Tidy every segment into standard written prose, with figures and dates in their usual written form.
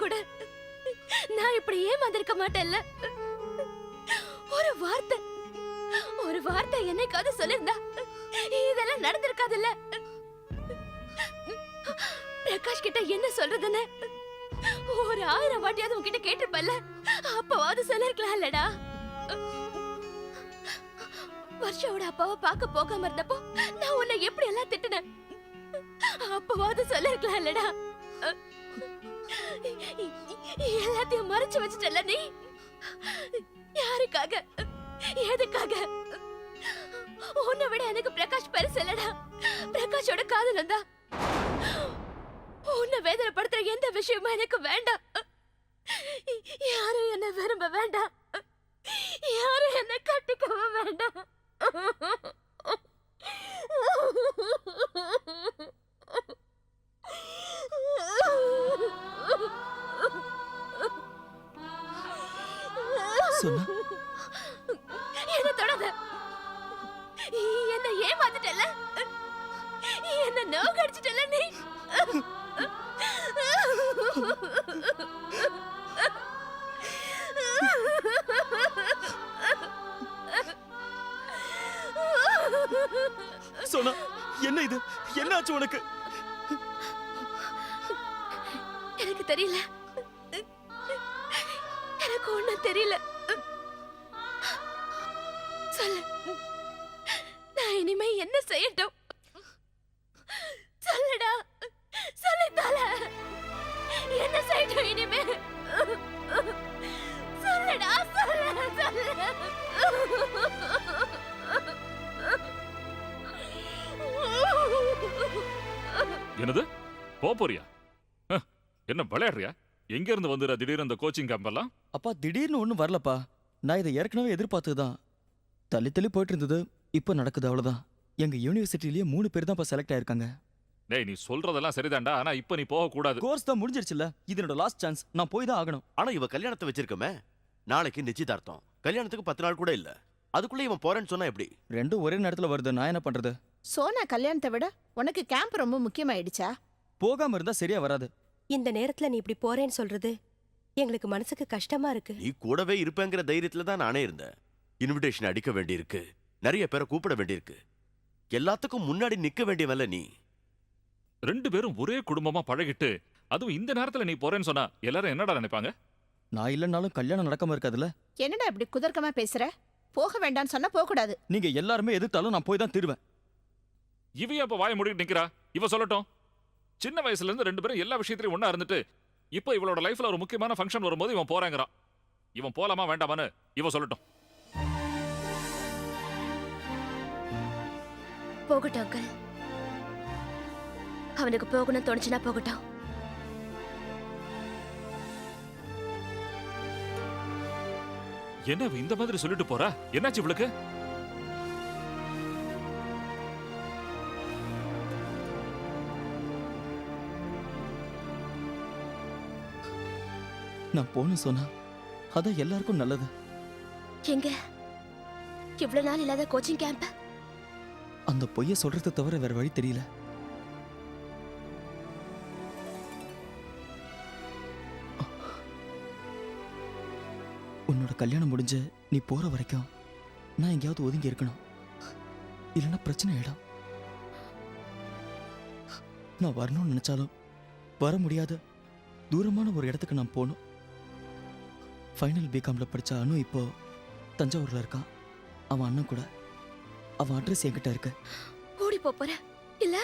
கூட நான் இப்படி ஏமாந்திருக்க மாட்டேன்ல. ஒரு வார்த்தை என்னைக்காவது சொல்லிருந்தா இதெல்லாம் நடந்திருக்காதுல்ல. பிரகாஷ் கிட்ட என்ன சொல்றதுன்னு ஒரு 1000 வாட்டியாவது உன்கிட்ட கேட்டிருப்பல்ல. அப்பவாவது சொல்லிருக்கலாம்லடா. வருஷோட அப்பாவை பார்க்க போகாம இருந்தப்போ நான் உன்னை எப்படி எல்லாம் திட்டினேன். அப்பவாவது சொல்லிருக்கலாம்லடா. எல்லாத்தையும் மறைச்சு வச்சுட்டல நீ. யாருக்காக, எதுக்காக? உன்னை விட எனக்கு பிரகாஷ் பெருசு இல்லடா. பிரகாஷோட காதலன் தான். உன்னை வேதனைப்படுத்துற எந்த விஷயமும் எனக்கு வேண்டாம். யாரும் என்ன விரும்ப வேண்டாம். யாரும் என்ன கட்டிக்கவும் வேண்டாம். என்ன தொடாத. என்ன ஏமாத்திட்டல. என்ன நோக்கடிச்சிட்டல நீ. சோனா, என்ன இது? என்ன ஆச்சு உனக்கு? எனக்கு தெரியல. எனக்கு ஒண்ணும் தெரியல. சொல்லு, நான் இனிமே என்ன செய்யட்டும்? சொல்லுடா, சொல்லுதால. என்ன செய்யட்டும் இனிமே? சொல்லுடா, சொல்லு, சொல்லு. என்னது? போறியா? என்ன விளையாடுறியா? எங்க இருந்து வந்துற திடீர்னு அந்த கோச்சிங் கேம்ப் எல்லாம்? அப்பா, திடீர்னு ஒண்ணும் வரலப்பா. நான் இதை ஏற்கனவே எதிர்பார்த்ததுதான். தள்ளி தள்ளி போயிட்டு இருந்தது, இப்ப நடக்குது, அவ்வளவுதான். எங்க யூனிவர்சிட்டிலேயே 3 பேர் தான் செலக்ட் ஆயிருக்காங்க. டேய், நீ சொல்றதெல்லாம் சரிதான்டா. ஆனா இப்ப நீ போக கூடாது. கோர்ஸ் தான் முடிஞ்சிருச்சுல. இது என்னோட லாஸ்ட் சான்ஸ். நான் போய் தான் ஆகணும். ஆனா இவ கல்யாணத்தை வச்சிருக்கமே. நாளைக்கு நிச்சயதார்த்தம். கல்யாணத்துக்கு 10 நாள் கூட இல்ல. அதுக்குள்ள இவன் போறேன்னு சொன்னா எப்படி? ரெண்டும் ஒரே நேரத்துல வருது. நான் என்ன பண்றது? சோனா கல்யாணத்தை விட உனக்கு கேம்ப் ரொம்ப முக்கியமாயிடுச்சா? போகாம இருந்தா சரியா வராது. இந்த நேரத்துல நீ இப்படி போறேன்னு சொல்றது எங்களுக்கு மனசுக்கு கஷ்டமா இருக்கு. நீ கூடவே இருப்பேங்கிற தைரியத்துல தான் நானே இருந்தேன். இன்விடேஷன் அடிக்க வேண்டியிருக்கு, நிறைய பேரை கூப்பிட வேண்டியிருக்கு. எல்லாத்துக்கும் முன்னாடி நிக்க வேண்டியவல்ல நீ. 2 பேரும் ஒரே குடும்பமா பழகிட்டு அதுவும் இந்த நேரத்துல நீ போறேன்னு சொன்னா எல்லாரும் என்னடா நினைப்பாங்க? நான் இல்லைன்னாலும் கல்யாணம் நடக்காம இருக்காதுல்ல. என்னடா இப்படி குதர்க்கமா பேசுற? போக வேண்டாம்னு சொன்னா போக கூடாது. நீங்க எல்லாருமே எதிர்த்தாலும் நான் போய் தான் தீருவேன். இவைய அப்ப வாய மூடிட்டு நிக்கிறா. இவ சொல்லட்டும். சின்ன வயசுல இருந்து 2 பேரும் எல்லா விஷயத்திலயும் ஒண்ணா இருந்துட்டு இப்போ இவளோட லைஃப்ல ஒரு முக்கியமான ஃபங்க்ஷன் வரும்போது இவன் போறாங்கறான். இவன் போலாமா வேண்டாமான்னு இவ சொல்லட்டும். போகட்டும் அங்கிள். அவனுக்கு போகணும்னு தோணுச்சுன்னா போகட்டும். என்ன இந்த மாதிரி சொல்லிட்டு போறா? என்னாச்சு இவளுக்கு? நான் போன சொன்னா அதான் எல்லாருக்கும் நல்லது. எங்க இவ்வளவு நாள் இல்லாத கோச்சிங் கேம்ப்? அந்த பொய்ய சொல்றதை தவிர வேற வழி தெரியல. உன்னோட கல்யாணம் முடிஞ்சு நீ போற வரைக்கும் நான் எங்கேயாவது ஒதுங்கி இருக்கணும். இல்லைன்னா பிரச்சனை ஆயிடும். நான் வரணும்னு நினைச்சாலும் வர முடியாத தூரமான ஒரு இடத்துக்கு நான் போகணும். ஃபைனல் பிகாம்ல படிச்ச அனு இப்போ தஞ்சாவூர்ல இருக்கான். அவன் அண்ணன் கூட. அவன் அட்ரஸ் என்கிட்ட இருக்கு. ஓடி போற இல்ல?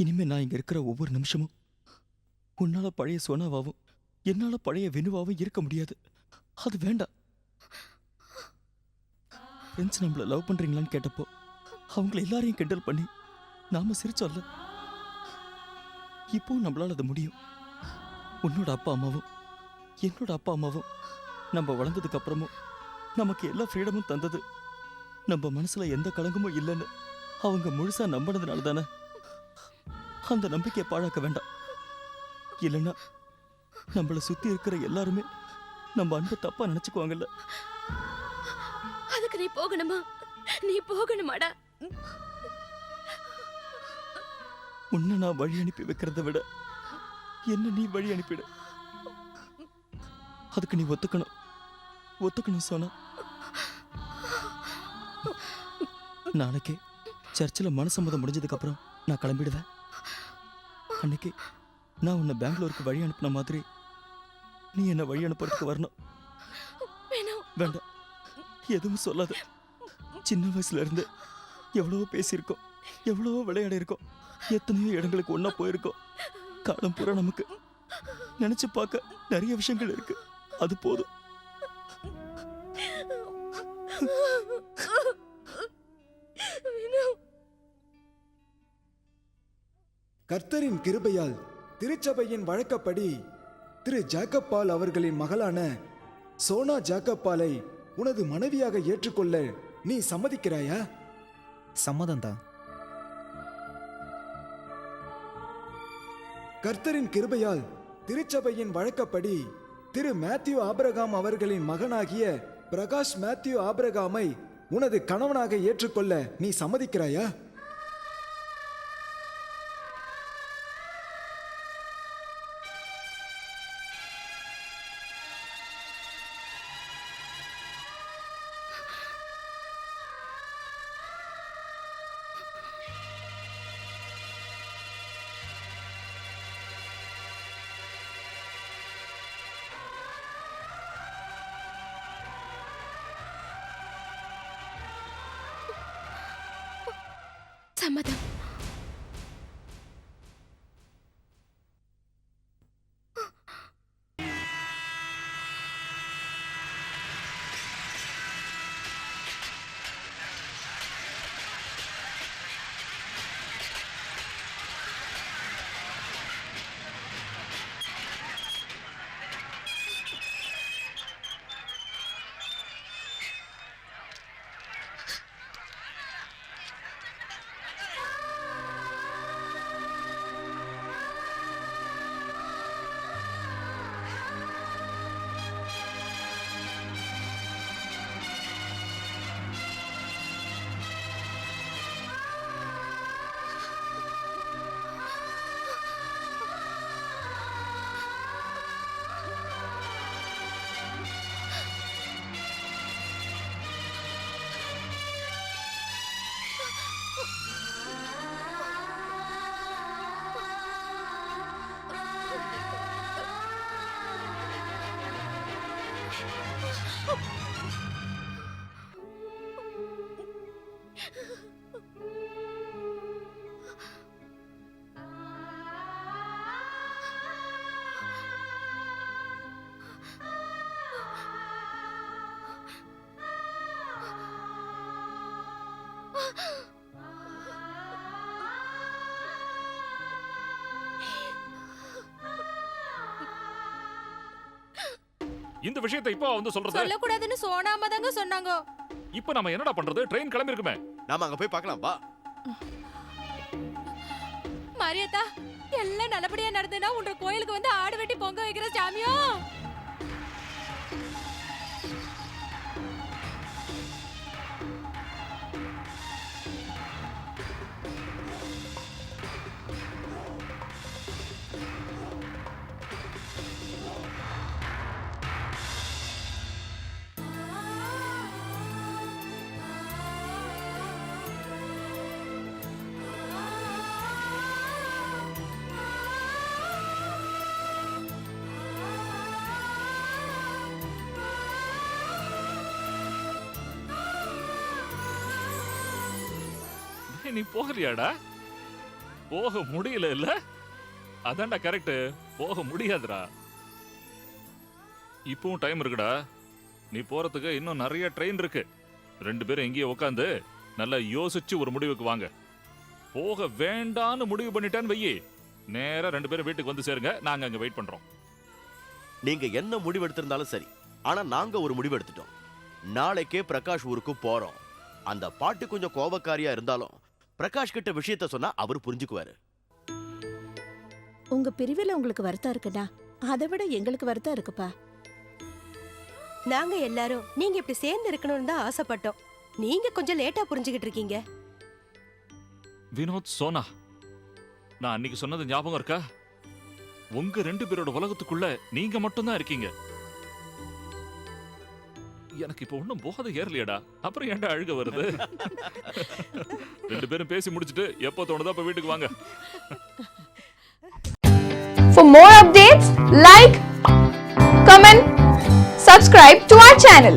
இனிமே நான் இங்க இருக்கிற ஒவ்வொரு நிமிஷமும் உன்னால பழைய சோனாவாவும் என்னால பழைய வெனுவாவும் இருக்க முடியாது. அது வேண்டாம். ஃப்ரெண்ட்ஸ் நம்மள லவ் பண்றீங்களான்னு கேட்டப்போ அவங்கள எல்லாரையும் கிண்டல் பண்ணி நாம சிரிச்சோம்ல. இப்போ நம்மளால அது முடியும். உன்னோட அப்பா அம்மாவும் என்னோட அப்பா அம்மாவும் நம்ம வளர்ந்ததுக்கு அப்புறமும் நமக்கு எல்லா ஃப்ரீடமும் தந்தது நம்ம மனசுல எந்த கலங்கமும் இல்லைன்னு அவங்க முழுசா நம்பினதுனால தானே. அந்த நம்பிக்கையை பாழாக்க வேண்டாம். இல்லைன்னா நம்மள சுத்தி இருக்கிற எல்லாருமே நம்ம அன்பை தப்பா நினைச்சுக்குவாங்கல்ல. அதுக்கு நீ போகணுமா? நீ போகணுமாடா? உன்னை நான் வழி அனுப்பி வைக்கிறத விட என்ன நீ வழி அனுப்பிடு. அதுக்கு நீ ஒத்துக்கணும் சோனா. நாளைக்கே சர்ச்சில் மனசம்மதம் முடிஞ்சதுக்கு அப்புறம் நான் கிளம்பிடுவேன். அன்னைக்கு நான் உன்னை பெங்களூருக்கு வழி அனுப்பின மாதிரி நீ என்ன வழி அனுப்புறதுக்கு வரணும். வேண்டாம், எதுவும் சொல்லாத. சின்ன வயசுல இருந்து எவ்வளவோ பேசியிருக்கோம், எவ்வளவோ விளையாடி இருக்கோம், எத்தனையோ இடங்களுக்கு ஒன்னா போயிருக்கோம். காலம் பூரா நமக்கு நினைச்சு பார்க்க நிறைய விஷயங்கள் இருக்கு. அது போதும். கர்த்தரின் கிருபையால் திருச்சபையின் வழக்கப்படி திரு ஜாக்கப் பால் அவர்களின் மகளான சோனா ஜாக்கப் பாலை உனது மனைவியாக ஏற்றுக்கொள்ள நீ சம்மதிக்கிறாயா? சம்மதம்தான். கர்த்தரின் கிருபையால் திருச்சபையின் வழக்கப்படி திரு மேத்யூ ஆபிரகாம் அவர்களின் மகனாகிய பிரகாஷ் மேத்யூ ஆபிரகாமை உனது கணவனாக ஏற்றுக்கொள்ள நீ சம்மதிக்கிறாயா? சம்மதம். இந்த விஷயத்தை இப்போ வந்து சொல்றது சொல்லக்கூடாதுன்னு சோனாமா தாங்க சொன்னாங்க. இப்போ நம்ம என்னடா பண்றது? ட்ரெயின் கிளம்பி இருக்குமே. நாம அங்க போய் பார்க்கலாம் வா. மாரியாத்தா, எல்லாம் நல்லபடியா நடந்ததுன்னா உன்ற கோயிலுக்கு வந்து ஆடு வெட்டி பொங்க வைக்கிற சாமியோ. நீ போகலையாடா? போக முடியல இல்ல? அதான்டா கரெக்ட். போக முடியாதுடா. இப்பவும் டைம் இருக்குடா. நீ போறதுக்கு இன்னும் நிறைய ட்ரெயின் இருக்கு. ரெண்டு பேரும் எங்கேயே உட்காந்து நல்லா யோசிச்சு ஒரு முடிவுக்கு வாங்க. போக வேண்டான்னு முடிவு பண்ணிட்டான்னு வையே, நேரா ரெண்டு பேரும் வீட்டுக்கு வந்து சேருங்க. நாங்க அங்க வெயிட் பண்றோம். நீங்க என்ன முடிவு எடுத்திருந்தாலும் சரி, ஆனா நாங்க ஒரு முடிவு எடுத்துட்டோம். நாளைக்கே பிரகாஷ் ஊருக்கு போறோம். அந்த பாட்டு கொஞ்சம் கோபக்காரியா இருந்தாலும் பிரகாஷ் கிட்ட விஷயத்த சொன்னா அவர் புரிஞ்சுக்குவாரு. உங்க பிரிவில் உங்களுக்கு வருத்தம் இருக்குடா, அதை விட எங்களுக்கு வருத்தம் இருக்குப்பா. நாங்க எல்லாரும் நீங்க இப்படி சேர்ந்து இருக்கணும்னு தான் ஆசைப்பட்டோம். நீங்க கொஞ்சம் லேட்டா புரிஞ்சுகிட்டு இருக்கீங்க. வினோத், சோனா, நான் அன்னைக்கு சொன்னது ஞாபகம் இருக்கா? உங்க 2 பேரோட உலகத்துக்குள்ள நீங்க மட்டும்தான் இருக்கீங்க. எனக்கு இப்ப ஒண்ணும் போகாத ஏறலையடா. அப்புறம் ஏன்டா அழுக வருது? 2 பேரும் பேசி முடிச்சிட்டு எப்போ தோணுதோ அப்ப வீட்டுக்கு வாங்க. For more updates, like, comment, subscribe to our channel.